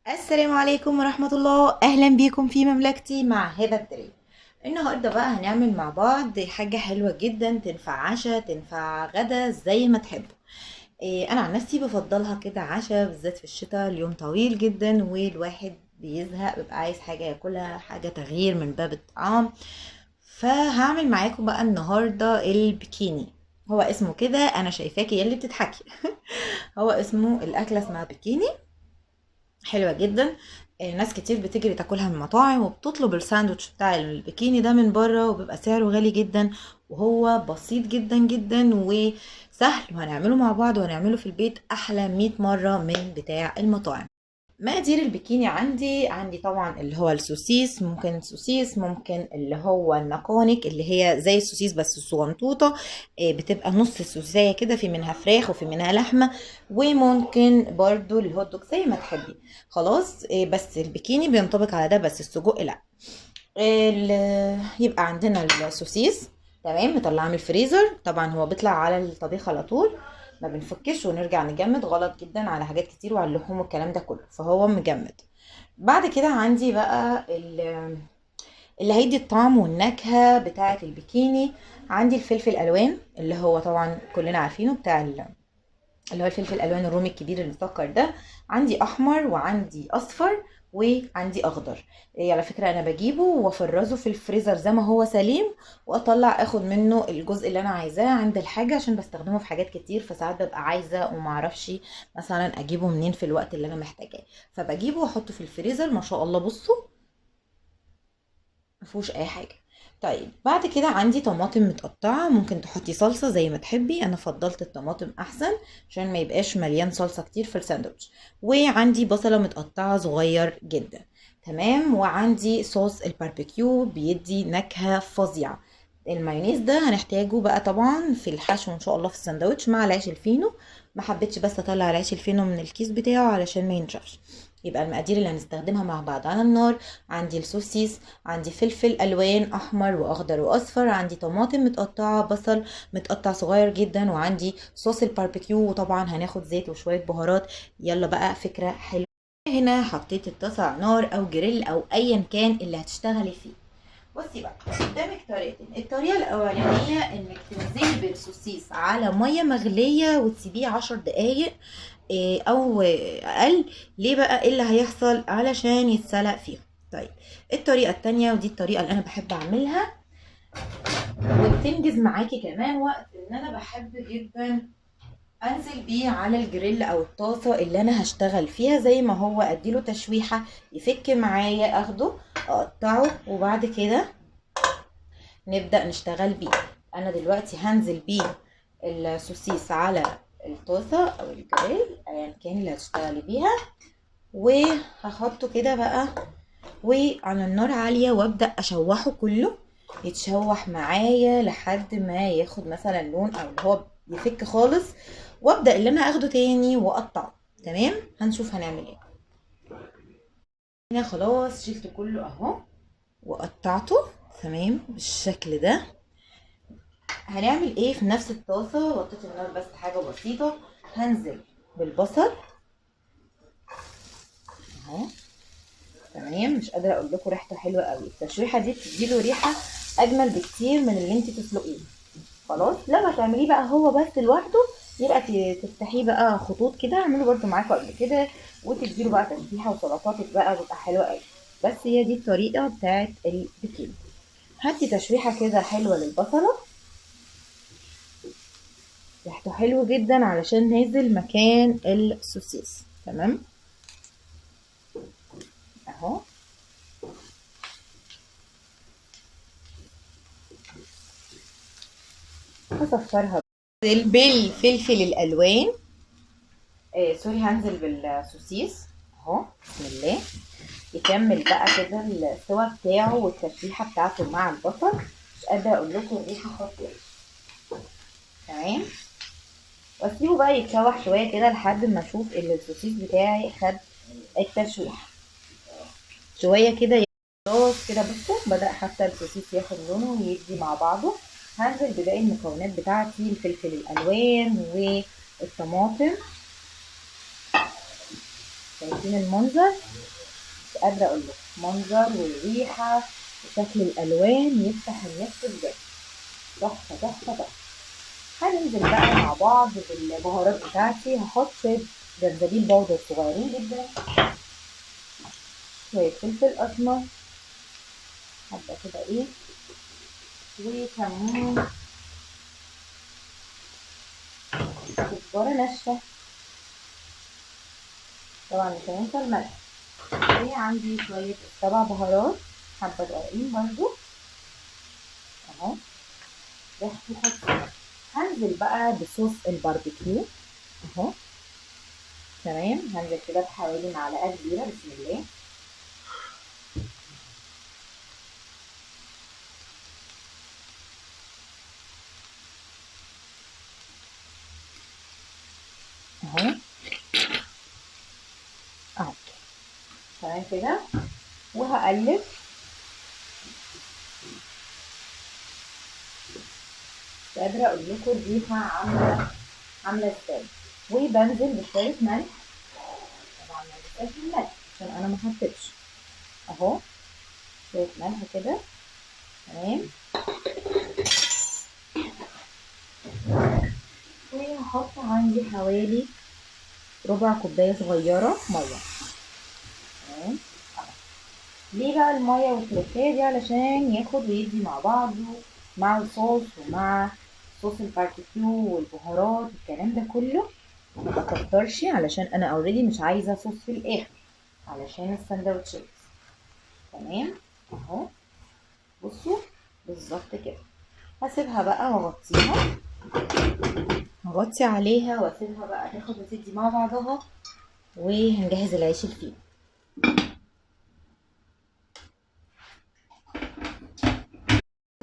السلام عليكم ورحمة الله، أهلا بيكم في مملكتي مع هبة الدري. النهاردة بقى هنعمل مع بعض حاجة حلوة جدا، تنفع عشاء تنفع غدا زي ما تحبوا. أنا عن نفسي بفضلها كده عشاء، بالذات في الشتاء اليوم طويل جدا والواحد بيزهق، بيبقى عايز حاجة ياكلها، حاجة تغيير من باب الطعام. فهعمل معاكم بقى النهاردة البكيني. هو اسمه كده، أنا شايفاكي يلي بتضحكي. هو اسمه الأكلة اسمها بكيني، حلوة جدا. ناس كتير بتجري تاكلها من المطاعم وبتطلب الساندوتش بتاع البكيني ده من بره، وبيبقى سعره غالي جدا، وهو بسيط جدا جدا وسهل، وهنعمله مع بعض وهنعمله في البيت احلى 100 مرة من بتاع المطاعم. مقادير البكيني عندي طبعا اللي هو السوسيس، ممكن سوسيس، ممكن اللي هو النقانق اللي هي زي السوسيس بس صغنطوطة. بتبقى نص السوسية كده، في منها فراخ وفي منها لحمة، وممكن برضو الهوت دوج زي ما تحبي. خلاص. بس البكيني بينطبق على ده، بس السجق لا. يبقى عندنا السوسيس. تمام، مطلعاه من الفريزر، طبعا هو بيطلع على الطبيخ على طول، ما بنفكش ونرجع نجمد، غلط جدا على حاجات كتير وعلى اللحوم والكلام ده كله، فهو مجمد. بعد كده عندي بقى اللي هيدي الطعم والنكهة بتاعة البكيني. عندي الفلفل الالوان اللي هو طبعا كلنا عارفينه، بتاع اللي هو الفلفل الالوان الرومي الكبير المسكر ده. عندي احمر وعندي اصفر وعندي اخضر. إيه، على فكره انا بجيبه وافرزه في الفريزر زي ما هو سليم، واطلع اخد منه الجزء اللي انا عايزاه عند الحاجه، عشان بستخدمه في حاجات كتير، فساعات ببقى عايزه ومعرفش مثلا اجيبه منين في الوقت اللي انا محتاجاه، فبجيبه واحطه في الفريزر. ما شاء الله بصوا، مفيهوش اي حاجه. طيب بعد كده عندي طماطم متقطعه، ممكن تحطي صلصه زي ما تحبي، انا فضلت الطماطم احسن عشان ما يبقاش مليان صلصه كتير في الساندوتش. وعندي بصله متقطعه صغير جدا. تمام. وعندي صوص الباربيكيو بيدي نكهه فظيعه. المايونيز ده هنحتاجه بقى طبعا في الحشو ان شاء الله في الساندوتش مع العيش الفينو. ما حبيتش بس اطلع العيش الفينو من الكيس بتاعه علشان ما ينشفش. يبقى المقادير اللي هنستخدمها مع بعض على النار: عندي السوسيس، عندي فلفل الوان احمر واخضر واصفر، عندي طماطم متقطعه، بصل متقطع صغير جدا، وعندي صوص الباربيكيو، وطبعا هناخد زيت وشويه بهارات. يلا بقى فكره حلوه. هنا حطيت الطاسه على نار او جريل او ايا كان اللي هتشتغلي فيه. بصي بقى، قدامك طريقتين. الطريقه الاولانيه انك تنزلي بالسوسيس على ميه مغليه وتسيبيه 10 دقايق، او اقل. ليه بقى؟ ايه اللي هيحصل علشان يتسلق فيهم؟ طيب، الطريقه التانية، ودي الطريقه اللي انا بحب اعملها وبتنجز معاكي كمان وقت، ان انا بحب جدا انزل بيه على الجريل او الطاسه اللي انا هشتغل فيها، زي ما هو اديله تشويحه يفك معايا، اخده اقطعه وبعد كده نبدا نشتغل بيه. انا دلوقتي هنزل بيه السوسيس على الطاسه او الجريل ايا كان اللي هتشتغلي بيها، وهحطه كده بقى وعلى النار عالية، وابدأ اشوحه كله، يتشوح معايا لحد ما ياخد مثلا لون او اللي هو يفك خالص، وابدأ اللي انا اخده تاني واقطعه. تمام، هنشوف هنعمل ايه. هنا خلاص شلت كله اهو وقطعته. تمام بالشكل ده. هنعمل ايه في نفس الطاسة؟ وطيت النار بس حاجة بسيطة. هنزل بالبصل اهو. تمام، مش قادره اقول لكم ريحته حلوه قوي، التشويحه دي بتديله ريحه اجمل بكتير من اللي انت تسلقيه. خلاص، لما تعمليه بقى هو بس لوحده، يبقى تفتحيه بقى خطوط كده، اعمله برده معاكم قبل كده، وتديله بقى تشويحه وسلطاتك بقى بتبقى حلوه قوي. بس هي دي الطريقه بتاعت البكين. هدي تشويحه كده حلوه للبصله، ريحته حلو جدا علشان نازل مكان السوسيس. تمام اهو. هصفرها بالفلفل الالوان. سوري، هنزل بالسوسيس اهو. بسم الله. يكمل بقى كده السوا بتاعه والتشويحه بتاعته مع البصل. مش قادره اقول لكم الريحه خطيره. تمام، واسيبه بقى يتشوح شويه كده لحد ما اشوف ان السوسيس بتاعي خد التشويح شويه كده. خلاص كده بصوا، بدأ حتى السوسيس ياخد لونه ويدي مع بعضه. هنزل بباقي المكونات بتاعتي: الفلفل الالوان والطماطم شايفين المنظر؟ مش قادرة اقول لكم منظر والريحة وشكل الالوان يفتح النفس بجد. تحفة تحفة تحفة. هننزل بقى مع بعض بالبهارات بتاعتي. هحط شوية جنزبيل بودر صغيرين جدا، شوية فلفل اسمر، حبة كده ايه، وكمون، كزبرة ناشفة، طبعا مش هننسى الملح. وعندي شوية 7 بهارات حبة صغيرين برضو اهو، ريحته خطيرة. هنزل بقى بصوص الباربيكيو اهو. تمام، هنزل كده بحوالي معلقة كبيرة. بسم الله. اهو اهو تمام كده، وهقلب. مش قادرة اقول لكم الريحة عاملة ازاي. وبنزل بشوية ملح، طبعا ما ننساش الملح عشان انا ما حطيتش اهو، شوية ملح كده. تمام، وهحط عندي حوالي ربع كوباية صغيرة مية. تمام. ليه بقى المية والتركية دي؟ علشان ياخد ويدي مع بعضه مع الصوص ومع صوص الباربيكيو والبهارات والكلام ده كله. ما بكترش علشان انا اوريدي مش عايزة صوص في الاخر علشان السندوتشات. تمام اهو، بصوا بالظبط كده. هسيبها بقى واغطيها، هغطي عليها واسيبها بقى تاخد وتدي مع بعضها. وهنجهز العيش الفينو.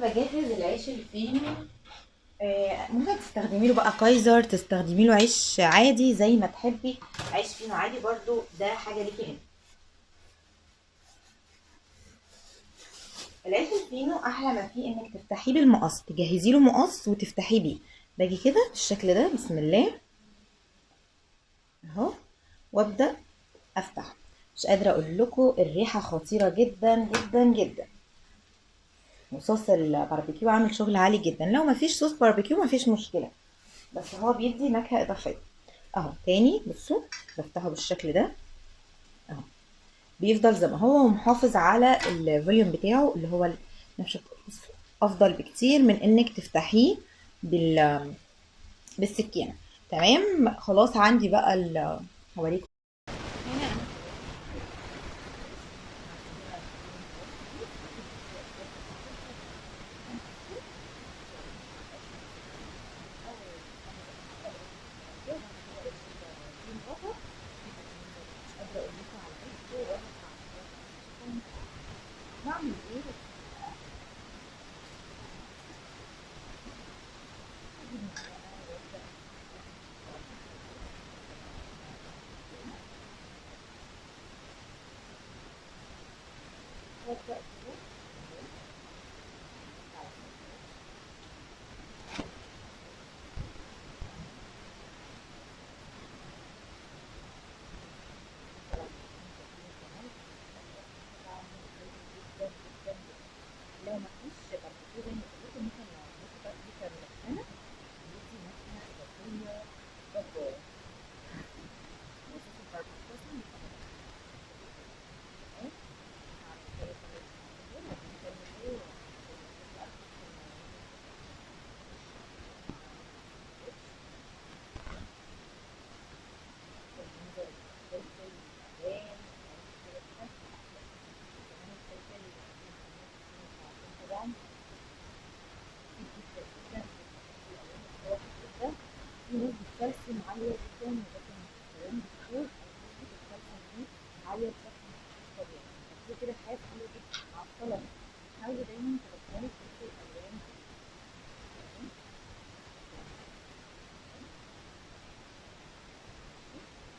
بجهز العيش الفينو. ممكن تستخدمي له بقى كايزر، تستخدمي له عيش عادي زي ما تحبي. عيش فينو عادي برضو، ده حاجه ليكي انت. العيش الفينو احلى ما فيه انك تفتحيه بالمقص، تجهزي له مقص وتفتحيه بيه. باجي كده بالشكل ده، بسم الله اهو، وابدا افتح. مش قادره اقول لكم الريحه خطيره جدا جدا جدا. وصوص الباربيكيو عامل شغل عالي جدا. لو مفيش صوص باربيكيو مفيش مشكله، بس هو بيدي نكهه اضافيه اهو. تاني بصوا، بفتحه بالشكل ده اهو، بيفضل زي ما هو ومحافظ على الفوليوم بتاعه اللي هو نفس. افضل بكتير من انك تفتحيه بالسكينه. تمام خلاص. عندي بقى هوريكم هنا. بعمل ايه؟ لو مفيش باربيكيو زي ما قلت لكم ممكن نحط باربيكيو ملونة، بيدي نكهة إضافية جبارة. وصوص الباربيكيو أصلا بيبقى ملون. هعمل كده كمان شوية وهنكمل ايه. المنظر الفلفل الألوان كده كده كمان الفلفل طبعا جدا جدا الألوان الواضح جدا. في نسبة كالسيوم عالية جدا، ولكن الكلام بتقول نسبة الكالسيوم دي عالية بشكل مش طبيعي. كده كده حاجات عالية جدا مع السلطة. حاولي دايما تدخلي فلفل الألوان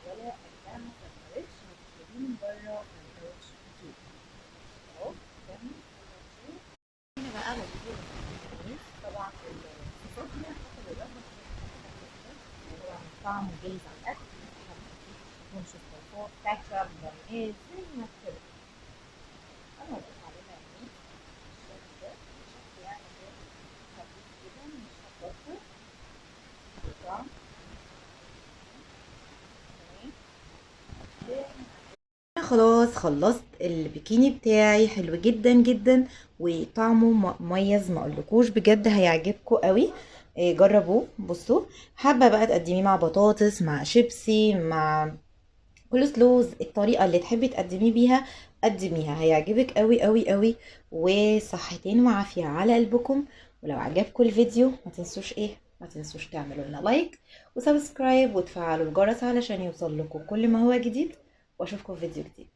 ولا أجزاء سندوتش هتشتريه من بره سندوتش كتير اهو. جنب سندوتشين. هنا بقى بجيب المايونيز. طبعا الصوصات دي حسب الرغبة، طبعا طعمه جاهز على الأكل. ونشوف من فوق كاتشب مايونيز زي ما تحب. انا هضيف عليه مايونيز بالشكل ده، بشكل يعني ايه خفيف كده مش هكتر طعم. انا خلاص خلصت البيكيني بتاعي، حلو جدا جدا وطعمه مميز، ما اقولكوش بجد هيعجبكم قوي. جربوه. بصوا، حابه بقى تقدميه مع بطاطس، مع شيبسي، مع كول سلوز، الطريقه اللي تحبي تقدميه بيها قدميها، هيعجبك قوي قوي قوي. وصحتين وعافيه على قلبكم. ولو عجبكم الفيديو ما تنسوش ايه، ما تنسوش تعملوا لنا لايك وسبسكرايب وتفعلوا الجرس علشان يوصل لكم كل ما هو جديد. واشوفكم في فيديو جديد.